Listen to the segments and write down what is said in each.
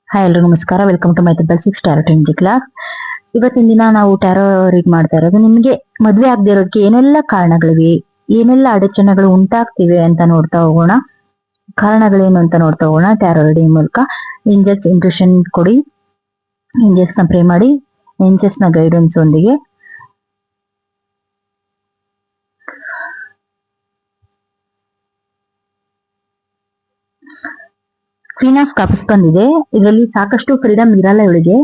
Hi ಎಲ್ರಿಗೂ ನಮಸ್ಕಾರ. Welcome to my triple 6 tarot energy class. ಇವತ್ತಿನ ದಿನ ನಾವು ಟ್ಯಾರೋ ರೀಡ್ ಮಾಡ್ತಾ ಇರೋದು ನಿಮ್ಗೆ ಮದ್ವೆ ಆಗದೆ ಇರೋದಕ್ಕೆ ಏನೆಲ್ಲ ಕಾರಣಗಳಿವೆ, ಏನೆಲ್ಲ ಅಡಚಣೆಗಳು ಉಂಟಾಗ್ತಿವೆ ಅಂತ ನೋಡ್ತಾ ಹೋಗೋಣ. ಕಾರಣಗಳೇನು ಅಂತ ನೋಡ್ತಾ ಹೋಗೋಣ ಟ್ಯಾರೋ ರೀಡಿಂಗ್ ಮೂಲಕ. ಏಂಜಲ್ಸ್ ಇಂಟ್ಯೂಷನ್ ಕೊಡಿ, ಏಂಜಲ್ಸ್ ನ ಪ್ರೇ ಮಾಡಿ, ಏಂಜಲ್ಸ್ ನ ಗೈಡೆನ್ಸ್ ಒಂದಿಗೆ. ಕ್ವೀನ್ ಆಫ್ ಕಪ್ಸ್ ಬಂದಿದೆ. ಇದರಲ್ಲಿ ಸಾಕಷ್ಟು ಫ್ರೀಡಮ್ ಇರಲ್ಲ ಇವಳಿಗೆ.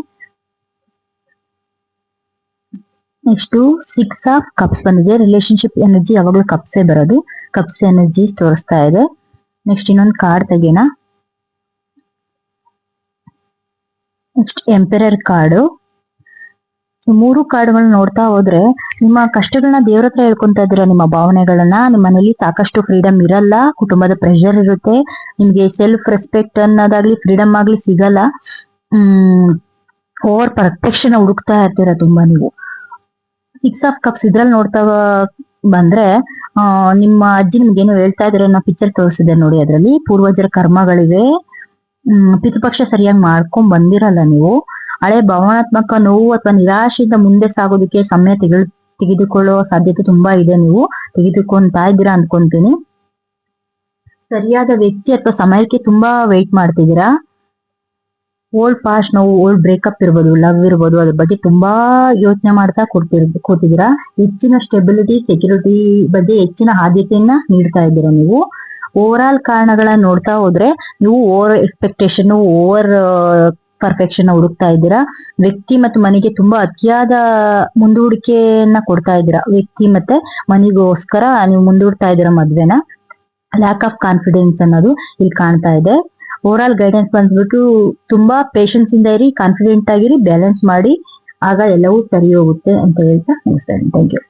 ನೆಕ್ಸ್ಟ್ 6 ಆಫ್ ಕಪ್ಸ್ ಬಂದಿದೆ. ರಿಲೇಶನ್ಶಿಪ್ ಎನರ್ಜಿ ಯಾವಾಗಲೂ ಕಪ್ಸೇ ಬರೋದು, ಕಪ್ಸ್ ಎನರ್ಜಿ ತೋರಿಸ್ತಾ ಇದೆ. ನೆಕ್ಸ್ಟ್ ಇನ್ನೊಂದು ಕಾರ್ಡ್ ತೆಗೆಯೋಣ. Next emperor card. ಮೂರು ಕಾರ್ಡ್ಗಳನ್ನ ನೋಡ್ತಾ ಹೋದ್ರೆ ನಿಮ್ಮ ಕಷ್ಟಗಳನ್ನ ದೇವ್ರ ಹತ್ರ ಹೇಳ್ಕೊಂತ ಇದ್ದೀರಾ, ನಿಮ್ಮ ಭಾವನೆಗಳನ್ನ. ನಿಮ್ಮ ಮನೇಲಿ ಸಾಕಷ್ಟು ಫ್ರೀಡಮ್ ಇರಲ್ಲ, ಕುಟುಂಬದ ಪ್ರೆಷರ್ ಇರುತ್ತೆ, ನಿಮ್ಗೆ ಸೆಲ್ಫ್ ರೆಸ್ಪೆಕ್ಟ್ ಅನ್ನೋದಾಗ್ಲಿ ಫ್ರೀಡಮ್ ಆಗ್ಲಿ ಸಿಗಲ್ಲ. ಓವರ್ ಪರ್ಫೆಕ್ಷನ್ ಹುಡುಕ್ತಾ ಇರ್ತೀರಾ ತುಂಬಾ ನೀವು. 6 ಆಫ್ ಕಪ್ಸ್ ಇದ್ರಲ್ಲಿ ನೋಡ್ತಾ ಬಂದ್ರೆ ನಿಮ್ಮ ಅಜ್ಜಿ ನಿಮ್ಗೇನು ಹೇಳ್ತಾ ಇದ್ರೆ ನಾ ಪಿಕ್ಚರ್ ತೋರಿಸಿದೆ ನೋಡಿ. ಅದರಲ್ಲಿ ಪೂರ್ವಜರ ಕರ್ಮಗಳಿವೆ, ಪಿತೃಪಕ್ಷ ಸರಿಯಾಗಿ ಮಾಡ್ಕೊಂಡ್ ಬಂದಿರಲ್ಲ ನೀವು. ಹಳೆ ಭಾವನಾತ್ಮಕ ನೋವು ಅಥವಾ ನಿರಾಶೆಯಿಂದ ಮುಂದೆ ಸಾಗೋದಕ್ಕೆ ಸಮಯ ತೆಗೆದುಕೊಳ್ಳುವ ಸಾಧ್ಯತೆ ತುಂಬಾ ಇದೆ. ನೀವು ತೆಗೆದುಕೊಂತಾ ಇದ್ದೀರಾ ಅನ್ಕೊಂತೀನಿ. ಸರಿಯಾದ ವ್ಯಕ್ತಿ ಅಥವಾ ಸಮಯಕ್ಕೆ ತುಂಬಾ ವೆಯ್ಟ್ ಮಾಡ್ತಿದ್ದೀರಾ. ಓಲ್ಡ್ ಪಾಸ್ಟ್ ನೋವು, ಓಲ್ಡ್ ಬ್ರೇಕಪ್ ಇರ್ಬೋದು, ಲವ್ ಇರ್ಬೋದು, ಅದ್ರ ಬಗ್ಗೆ ತುಂಬಾ ಯೋಚನೆ ಮಾಡ್ತಾ ಕೂತಿದ್ದೀರಾ. ಹೆಚ್ಚಿನ ಸ್ಟೆಬಿಲಿಟಿ, ಸೆಕ್ಯೂರಿಟಿ ಬಗ್ಗೆ ಹೆಚ್ಚಿನ ಆದ್ಯತೆಯನ್ನ ನೀಡ್ತಾ ಇದ್ದೀರಾ ನೀವು. ಓವರ್ ಆಲ್ ಕಾರಣಗಳನ್ನ ನೋಡ್ತಾ ಹೋದ್ರೆ ನೀವು ಓವರ್ ಎಕ್ಸ್ಪೆಕ್ಟೇಷನ್, ಓವರ್ ಪರ್ಫೆಕ್ಷನ್ ಹುಡುಕ್ತಾ ಇದ್ದೀರಾ. ವ್ಯಕ್ತಿ ಮತ್ತು ಮನೆಗೆ ತುಂಬಾ ಅತಿಯಾದ ಮುಂದೂಡಿಕೆಯನ್ನ ಕೊಡ್ತಾ ಇದ್ದೀರಾ. ವ್ಯಕ್ತಿ ಮತ್ತೆ ಮನೆಗೋಸ್ಕರ ನೀವು ಮುಂದೂಡ್ತಾ ಇದ್ದೀರಾ ಮದ್ವೆನ. ಲ್ಯಾಕ್ ಆಫ್ ಕಾನ್ಫಿಡೆನ್ಸ್ ಅನ್ನೋದು ಇಲ್ಲಿ ಕಾಣ್ತಾ ಇದೆ. ಓವರ್ ಆಲ್ ಗೈಡೆನ್ಸ್ ಬಂದ್ಬಿಟ್ಟು ತುಂಬಾ ಪೇಷನ್ಸ್ ಇಂದ ಇರಿ, ಕಾನ್ಫಿಡೆಂಟ್ ಆಗಿರಿ, ಬ್ಯಾಲೆನ್ಸ್ ಮಾಡಿ, ಆಗ ಎಲ್ಲವೂ ಸರಿ ಹೋಗುತ್ತೆ ಅಂತ ಹೇಳ್ತಾ ಮುಗಿಸ್ತೇನೆ. Thank you.